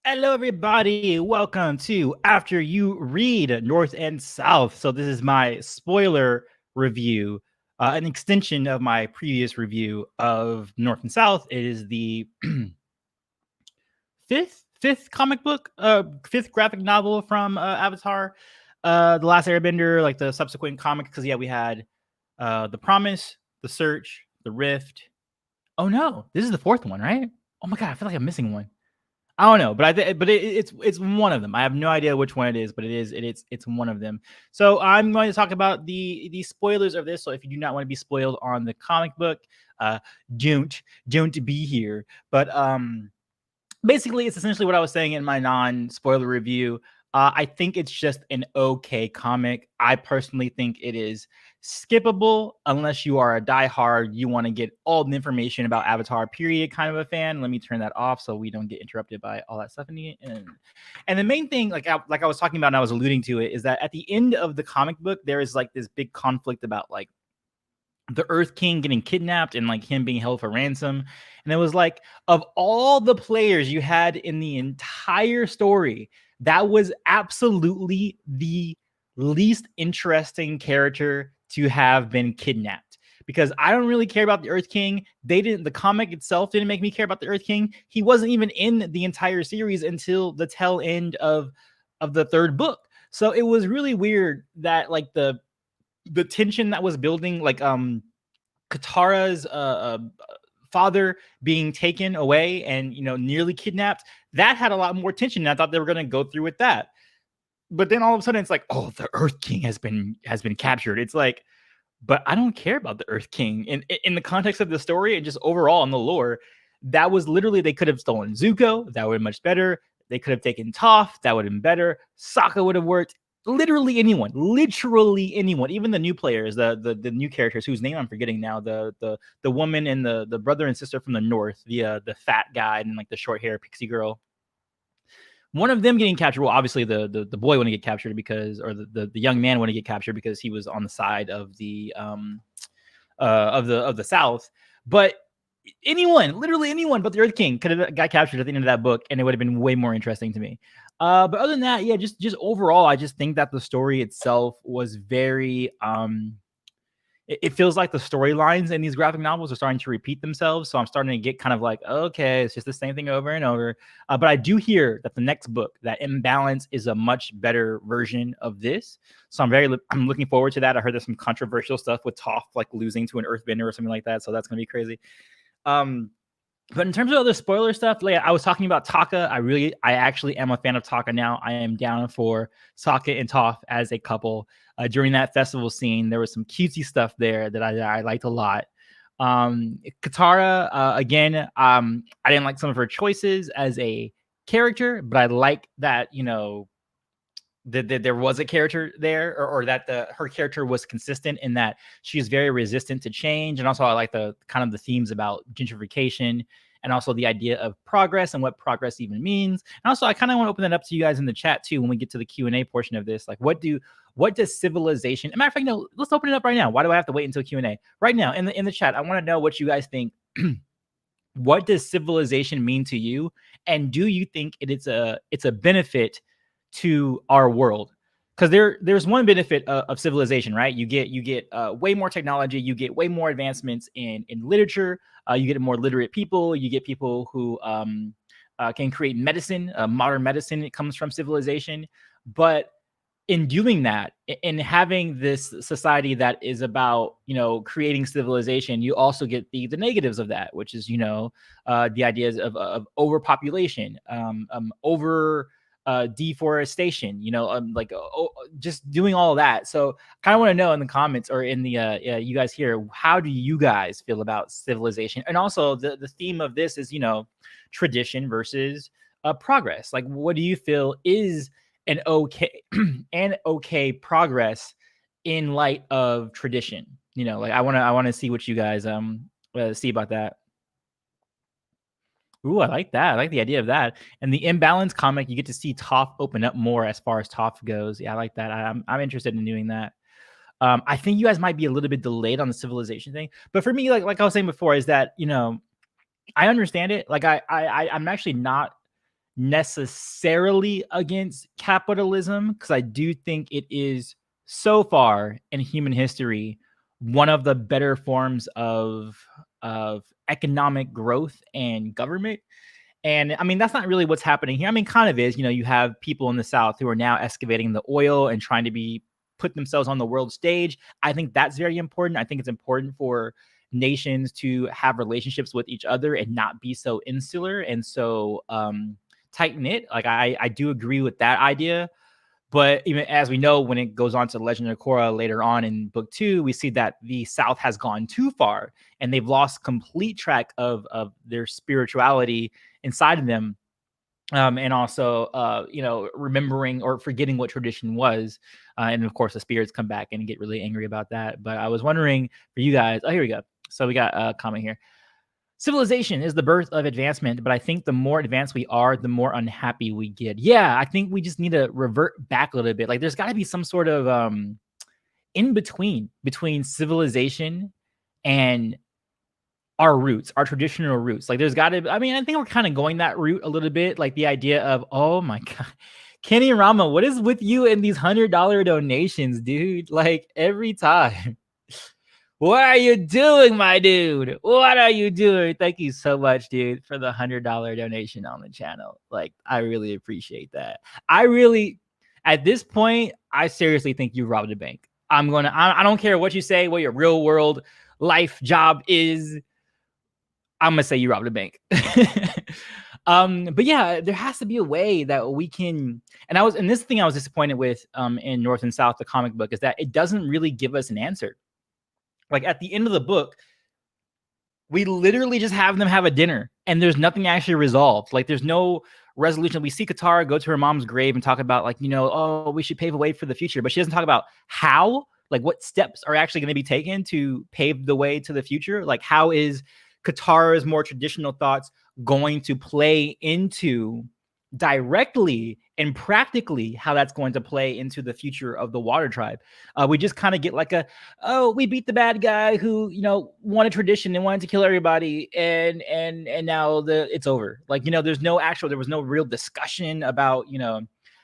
Hello, everybody. Welcome to After You Read North and South. So, this is my spoiler review, an extension of my previous review of North and South. It is the fifth comic book, fifth graphic novel from Avatar, The Last Airbender, like the subsequent comic. Because, yeah, we had The Promise, The Search, The Rift. Oh, no, this is the fourth one, right? Oh, my God, I feel like I'm missing one. I don't know, but it's one of them. I have no idea which one it is, but it's one of them. So I'm going to talk about the spoilers of this. So if you do not want to be spoiled on the comic book, uh, don't be here. But basically, it's essentially what I was saying in my non-spoiler review. I think it's just an okay comic. I personally think it is skippable unless you are a diehard. You want to get all the information about Avatar, period, kind of a fan. Let me turn that off so we don't get interrupted by all that stuff in the end. And the main thing, like I was talking about, and I was alluding to it, is that at the end of the comic book, there is like this big conflict about like the Earth King getting kidnapped and like him being held for ransom. And it was like, of all the players you had in the entire story, that was absolutely the least interesting character to have been kidnapped. Because I don't really care about the Earth King. The comic itself didn't make me care about the Earth King. He wasn't even in the entire series until the tail end of the third book. So it was really weird that like the tension that was building, like Katara's father being taken away and nearly kidnapped, that had a lot more tension. And I thought they were going to go through with that, but then all of a sudden it's like, oh, the Earth King has been captured. It's like, but I don't care about the Earth King in the context of the story and just overall in the lore. That was literally, they could have stolen Zuko. That would have been much better. They could have taken Toph. That would have been better. Sokka would have worked. Literally anyone, even the new players, the new characters whose name I'm forgetting now, the woman and the brother and sister from the north, the fat guy and like the short hair pixie girl. One of them getting captured. Well, obviously the boy wouldn't get captured because, or the young man wouldn't get captured because he was on the side of the South. But anyone, literally anyone but the Earth King could have got captured at the end of that book, and it would have been way more interesting to me. But other than that, yeah, just overall, I just think that the story itself was very it feels like the storylines in these graphic novels are starting to repeat themselves. So I'm starting to get kind of like, okay, it's just the same thing over and over. But I do hear that the next book, that Imbalance, is a much better version of this. So I'm looking forward to that. I heard there's some controversial stuff with Toph like losing to an Earthbender or something like that. So that's gonna be crazy. But in terms of other spoiler stuff, like I was talking about Taka, I actually am a fan of Taka now. I am down for Sokka and Toph as a couple. During that festival scene, there was some cutesy stuff there that I liked a lot. Katara, again, I didn't like some of her choices as a character, but I like that, that there was a character there, or that her character was consistent in that she's very resistant to change. And also I like the kind of the themes about gentrification and also the idea of progress and what progress even means. And also I kind of want to open that up to you guys in the chat too when we get to the Q&A portion of this. Like what does civilization, as a matter of fact, no, let's open it up right now. Why do I have to wait until Q&A? Right now in the chat, I want to know what you guys think. What does civilization mean to you? And do you think it's a benefit to our world? Because there's one benefit of civilization, right? You get way more technology, you get way more advancements in literature, you get more literate people, you get people who can create medicine, modern medicine. It comes from civilization. But in doing that, in having this society that is about creating civilization, you also get the negatives of that, which is the ideas of overpopulation, over deforestation, just doing all of that. So I kind of want to know in the comments or in the you guys here, how do you guys feel about civilization? And also the theme of this is tradition versus progress. Like, what do you feel is an okay progress in light of tradition? Like I want to see what you guys see about that. Ooh, I like that. I like the idea of that. And the Imbalance comic, you get to see Toph open up more as far as Toph goes. Yeah, I like that. I'm interested in doing that. I think you guys might be a little bit delayed on the civilization thing, but for me, like I was saying before, is that I understand it. Like I'm actually not necessarily against capitalism, because I do think it is so far in human history one of the better forms of economic growth and government. And I mean, that's not really what's happening here. I mean, kind of is. You have people in the South who are now excavating the oil and trying to put themselves on the world stage. I think that's very important. I think it's important for nations to have relationships with each other and not be so insular and so tight knit. Like I do agree with that idea. But even as we know, when it goes on to Legend of Korra later on in book 2, we see that the South has gone too far and they've lost complete track of their spirituality inside of them. And also, remembering or forgetting what tradition was. And of course, the spirits come back and get really angry about that. But I was wondering for you guys. Oh, here we go. So we got a comment here. Civilization is the birth of advancement, but I think the more advanced we are, the more unhappy we get. Yeah, I think we just need to revert back a little bit. Like there's got to be some sort of in between civilization and our roots, our traditional roots. Like there's got to, I mean, I think we're kind of going that route a little bit. Like the idea of, oh my God, Kenny Rama, what is with you and these $100 donations, dude? Like every time. What are you doing, my dude? What are you doing? Thank you so much, dude, for the $100 donation on the channel. Like, I really appreciate that. At this point, I seriously think you robbed a bank. I don't care what you say, what your real world life job is. I'm going to say you robbed a bank. But yeah, there has to be a way that we can, and this thing I was disappointed with in North and South, the comic book, is that it doesn't really give us an answer. Like at the end of the book, we literally just have them have a dinner and there's nothing actually resolved. Like there's no resolution. We see Katara go to her mom's grave and talk about like, oh, we should pave a way for the future. But she doesn't talk about how, like what steps are actually going to be taken to pave the way to the future. Like how is Katara's more traditional thoughts going to play into directly and practically how that's going to play into the future of the Water Tribe. We just kind of get like we beat the bad guy who wanted tradition and wanted to kill everybody, and now it's over. Like there was no real discussion about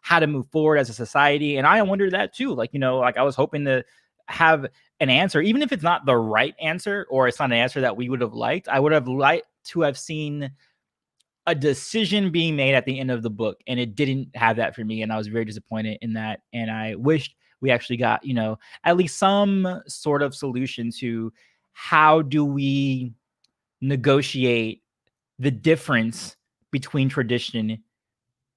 how to move forward as a society, and I wondered that too. Like like I was hoping to have an answer, even if it's not the right answer or it's not an answer that we would have liked. I would have liked to have seen a decision being made at the end of the book, and it didn't have that for me, and I was very disappointed in that, and I wished we actually got at least some sort of solution to how do we negotiate the difference between tradition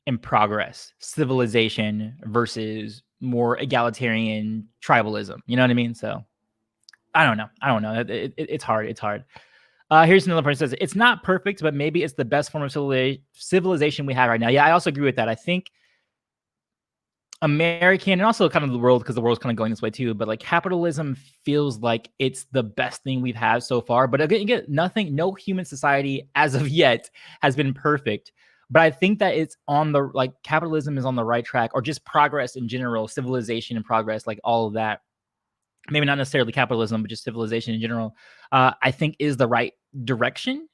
and progress, civilization versus more egalitarian tribalism. You know what I mean? So I don't know. It's hard. Here's another person says, it's not perfect, but maybe it's the best form of civilization we have right now. Yeah, I also agree with that. I think American and also kind of the world, because the world's kind of going this way too, but like capitalism feels like it's the best thing we've had so far. But again, no human society as of yet has been perfect. But I think that it's capitalism is on the right track, or just progress in general, civilization and progress, like all of that. Maybe not necessarily capitalism, but just civilization in general, I think is the right direction.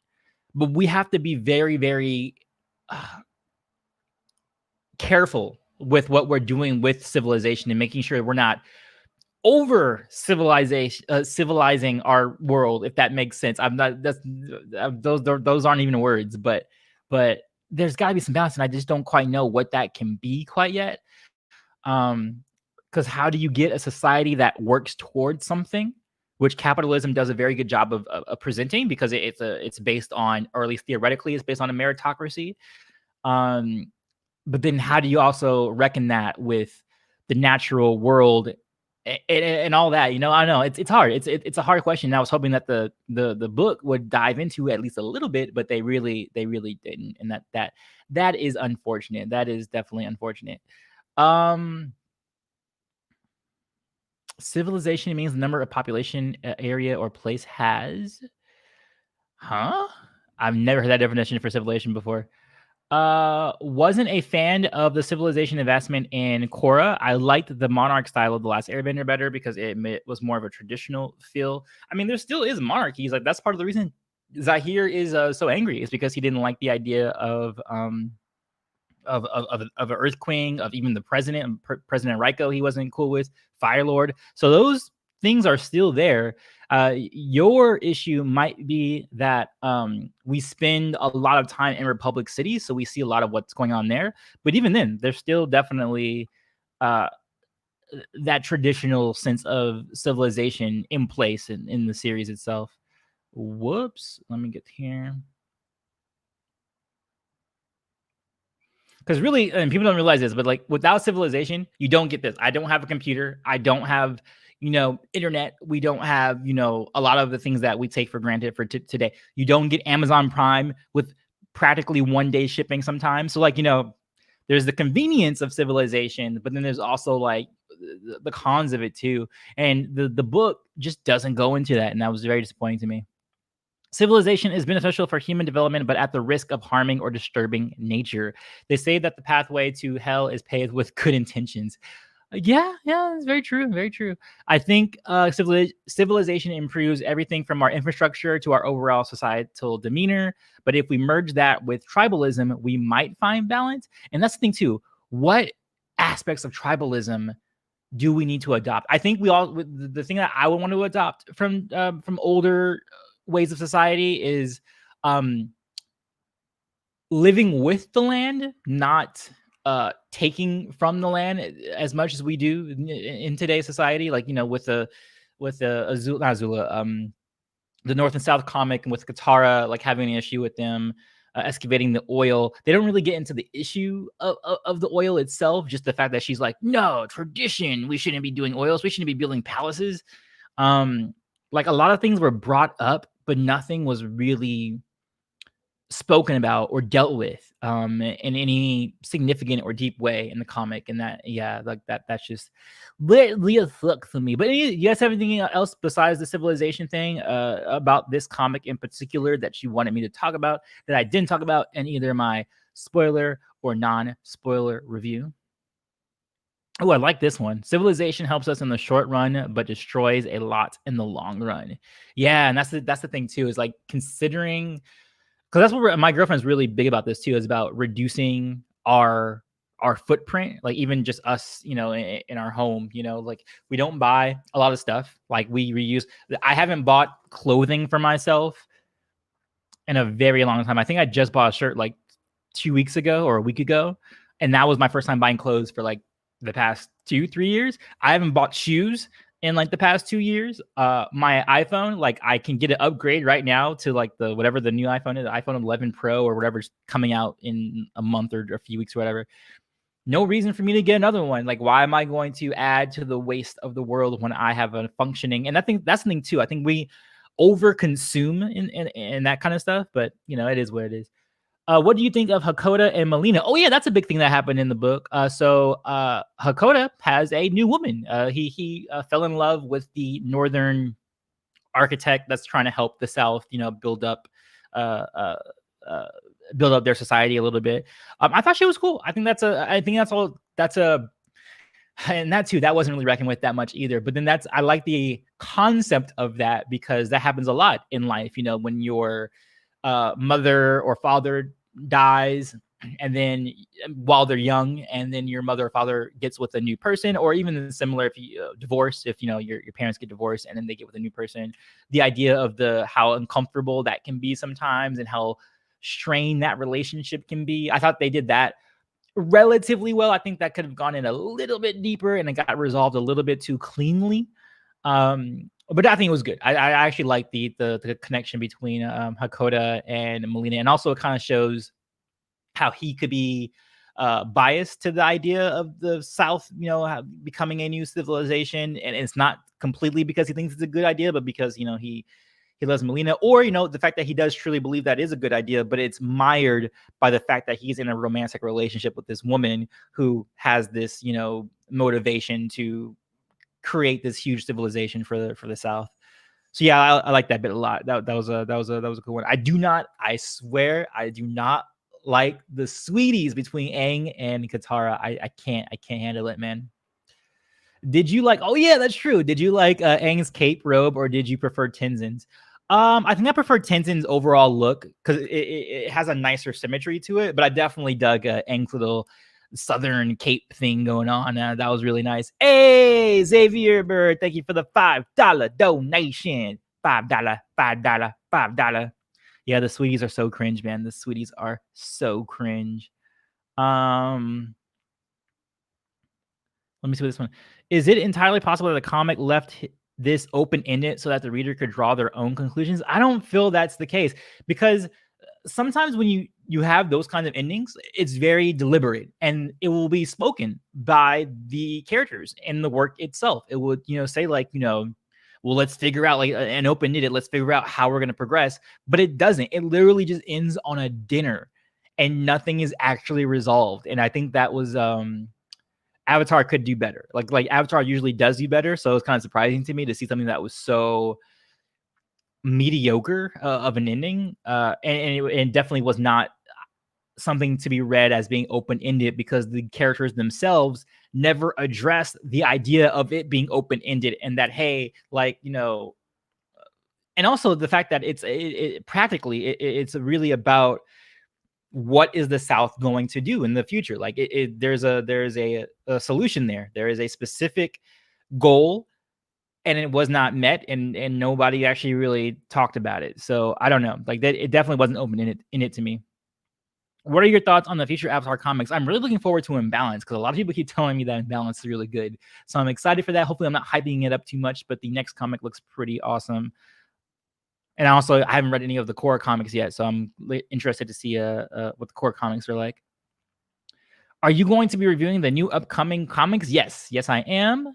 But we have to be very, very careful with what we're doing with civilization and making sure we're not over civilizing our world, if that makes sense. Those aren't even words, but there's got to be some balance, and I just don't quite know what that can be quite yet. Because how do you get a society that works towards something, which capitalism does a very good job of presenting, because it's based on, or at least theoretically, it's based on a meritocracy. But then how do you also reckon that with the natural world and all that? I know it's hard. It's a hard question. I was hoping that the book would dive into at least a little bit, but they really didn't, and that is unfortunate. That is definitely unfortunate. Civilization means the number of population, area, or place has. Huh? I've never heard that definition for civilization before. Wasn't a fan of the civilization investment in Korra. I liked the monarch style of the Last Airbender better because it was more of a traditional feel. I mean, there still is monarchies. Like that's part of the reason Zahir is so angry, is because he didn't like the idea of of an Earthquake, of even the president, President Raiko, he wasn't cool with, Fire Lord. So those things are still there. Your issue might be that we spend a lot of time in Republic City, so we see a lot of what's going on there. But even then, there's still definitely that traditional sense of civilization in place in the series itself. Whoops, let me get here. Because really, and people don't realize this, but like without civilization, you don't get this. I don't have a computer. I don't have, internet. We don't have, a lot of the things that we take for granted for today. You don't get Amazon Prime with practically 1 day shipping sometimes. So like, there's the convenience of civilization, but then there's also like the cons of it too. And the book just doesn't go into that. And that was very disappointing to me. Civilization is beneficial for human development, but at the risk of harming or disturbing nature. They say that the pathway to hell is paved with good intentions. Yeah, it's very true. Very true. I think civilization improves everything from our infrastructure to our overall societal demeanor. But if we merge that with tribalism, we might find balance. And that's the thing too. What aspects of tribalism do we need to adopt? I think the thing that I would want to adopt from older ways of society is living with the land, not taking from the land as much as we do in today's society. Like, with the North and South comic, and with Katara, like having an issue with them excavating the oil. They don't really get into the issue of the oil itself, just the fact that she's like, no, tradition, we shouldn't be doing oils, we shouldn't be building palaces. Like a lot of things were brought up, but nothing was really spoken about or dealt with in any significant or deep way in the comic. And that's just really sucks to me. But you guys have anything else besides the civilization thing about this comic in particular that you wanted me to talk about that I didn't talk about in either my spoiler or non-spoiler review? Oh, I like this one. Civilization helps us in the short run, but destroys a lot in the long run. Yeah, and that's the thing too, is like considering, because that's what my girlfriend's really big about this too, is about reducing our footprint, like even just us, in our home, like we don't buy a lot of stuff, like we reuse. I haven't bought clothing for myself in a very long time. I think I just bought a shirt like 2 weeks ago or a week ago, and that was my first time buying clothes for like the past 2-3 years. I haven't bought shoes in like the past 2 years. My iPhone, like I can get an upgrade right now to like whatever the new iPhone is, the iPhone 11 Pro or whatever's coming out in a month or a few weeks or whatever. No reason for me to get another one. Like, why am I going to add to the waste of the world when I have a functioning? And I think that's the thing too. I think we overconsume in that kind of stuff, but it is what it is. What do you think of Hakoda and Molina? Oh yeah, that's a big thing that happened in the book. So Hakoda has a new woman. He fell in love with the northern architect that's trying to help the South, build up their society a little bit. I thought she was cool. I think that's and that too, that wasn't really reckoned with that much either. But then I like the concept of that, because that happens a lot in life. When your mother or father dies, and then while they're young, and then your mother or father gets with a new person, or even similar if you divorce, if your parents get divorced and then they get with a new person, the idea of how uncomfortable that can be sometimes and how strained that relationship can be. I thought they did that relatively well. I think that could have gone in a little bit deeper and it got resolved a little bit too cleanly. But I think it was good. I actually like the connection between Hakoda and Molina, and also it kind of shows how he could be biased to the idea of the South, becoming a new civilization, and it's not completely because he thinks it's a good idea, but because he loves Molina, or the fact that he does truly believe that is a good idea, but it's mired by the fact that he's in a romantic relationship with this woman who has this motivation to create this huge civilization for the South. So yeah, I like that bit a lot. That was a good one. I swear I do not like the sweeties between Aang and Katara. I can't handle it, man. Did you like, oh yeah, that's true, did you like Aang's cape robe, or did you prefer Tenzin's? I think I prefer Tenzin's overall look because it has a nicer symmetry to it, but I definitely dug Aang's little southern cape thing going on. That was really nice. Hey, Xavier Bird, thank you for the $5 donation. $5, $5, $5. Yeah, the sweeties are so cringe, man. The sweeties are so cringe. Let me see what this one is. It entirely possible that the comic left this open-ended so that the reader could draw their own conclusions? I don't feel that's the case because sometimes when you have those kinds of endings, it's very deliberate and it will be spoken by the characters in the work itself. It would, say like, well, let's figure out like an open-ended, let's figure out how we're going to progress. But it doesn't. It literally just ends on a dinner and nothing is actually resolved. And I think that was Avatar could do better. Like Avatar usually does do better, so it's kind of surprising to me to see something that was so mediocre of an ending, and it definitely was not something to be read as being open-ended because the characters themselves never addressed the idea of it being open-ended and that, hey, like, and also the fact that it's practically it's really about what is the South going to do in the future? Like there's a solution there. There is a specific goal and it was not met and nobody actually really talked about it. So I don't know. Like that, it definitely wasn't open in it to me. What are your thoughts on the future Avatar comics? I'm really looking forward to Imbalance because a lot of people keep telling me that Imbalance is really good. So I'm excited for that. Hopefully I'm not hyping it up too much, but the next comic looks pretty awesome. And also, I haven't read any of the core comics yet, so I'm interested to see what the core comics are like. Are you going to be reviewing the new upcoming comics? Yes, I am.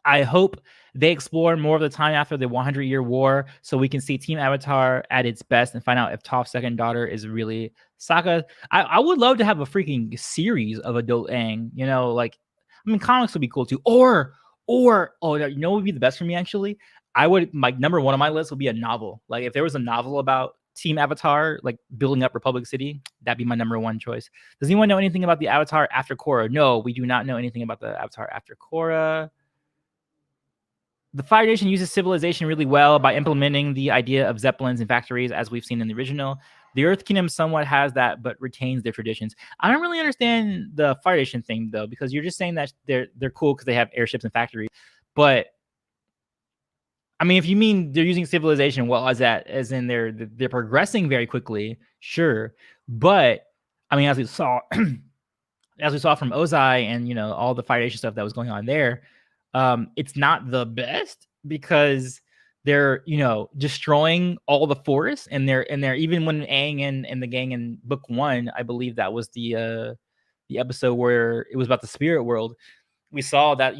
I hope they explore more of the time after the 100-year war so we can see Team Avatar at its best and find out if Toph's second daughter is really Sokka. I would love to have a freaking series of adult Aang, comics would be cool too. Or what would be the best for me actually? I would, number one on my list would be a novel. Like if there was a novel about Team Avatar, like building up Republic City, that'd be my number one choice. Does anyone know anything about the Avatar after Korra? No, we do not know anything about the Avatar after Korra. The Fire Nation uses civilization really well by implementing the idea of zeppelins and factories as we've seen in the original. The Earth Kingdom somewhat has that, but retains their traditions. I don't really understand the Fire Nation thing though, because you're just saying that they're cool because they have airships and factories. But I mean, if you mean they're using civilization well as in they're progressing very quickly, sure. But I mean, as we saw from Ozai and all the Fire Nation stuff that was going on there, it's not the best because they're destroying all the forests and they're even when Aang and the gang in book 1, I believe that was the episode where it was about the spirit world. We saw that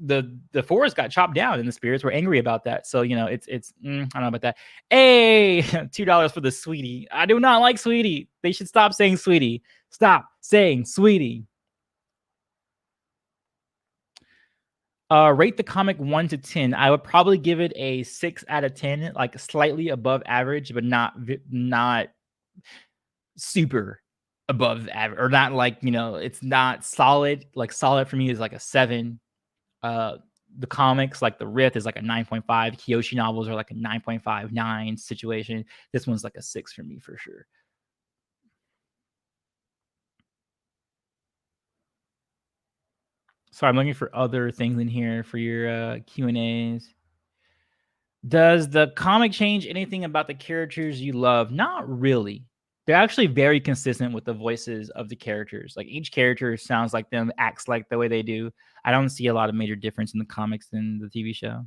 the forest got chopped down and the spirits were angry about that. So it's I don't know about that. Hey, $2 for the sweetie. I do not like sweetie. They should stop saying sweetie. Stop saying sweetie. Rate the comic 1 to 10. I would probably give it a 6 out of 10, like slightly above average, but not super above average, or not like it's not solid. Like solid for me is like a 7. The comics like the Rift is like a 9.5. Kyoshi novels are like a 9.59 situation. This one's like a 6 for me for sure. Sorry, I'm looking for other things in here for your Q&As. Does the comic change anything about the characters you love? Not really. They're actually very consistent with the voices of the characters. Like each character sounds like them, acts like the way they do. I don't see a lot of major difference in the comics than the TV show.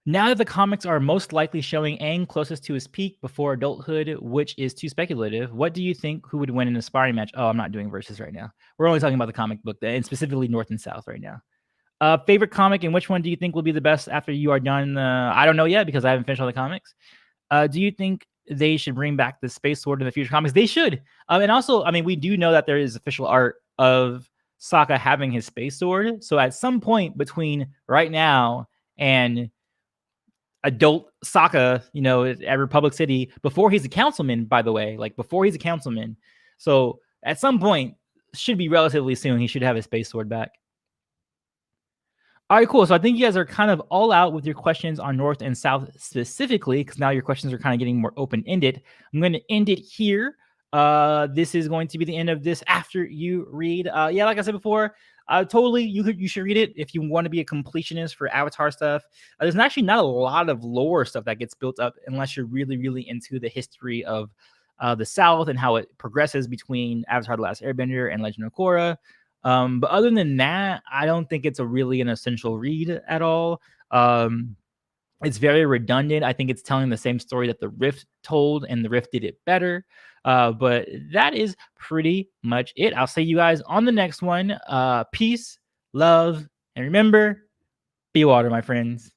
Now that the comics are most likely showing Aang closest to his peak before adulthood, which is too speculative, what do you think who would win in a sparring match? Oh, I'm not doing verses right now. We're only talking about the comic book and specifically North and South right now. Favorite comic and which one do you think will be the best after you are done? I don't know yet because I haven't finished all the comics. Do you think they should bring back the Space Sword in the future comics? They should. And also, I mean, we do know that there is official art of Sokka having his Space Sword. So at some point between right now and adult Sokka, at Republic City, before he's a councilman, by the way, like before he's a councilman. So at some point, should be relatively soon, he should have his Space Sword back. All right, cool. So I think you guys are kind of all out with your questions on North and South specifically, because now your questions are kind of getting more open-ended. I'm going to end it here. This is going to be the end of this after you read. Yeah, like I said before, totally you should read it if you want to be a completionist for Avatar stuff. There's actually not a lot of lore stuff that gets built up unless you're really, really into the history of the South and how it progresses between Avatar: The Last Airbender and Legend of Korra. But other than that, I don't think it's really an essential read at all. It's very redundant. I think it's telling the same story that the Rift told, and the Rift did it better. But that is pretty much it. I'll see you guys on the next one. Peace, love, and remember, be water, my friends.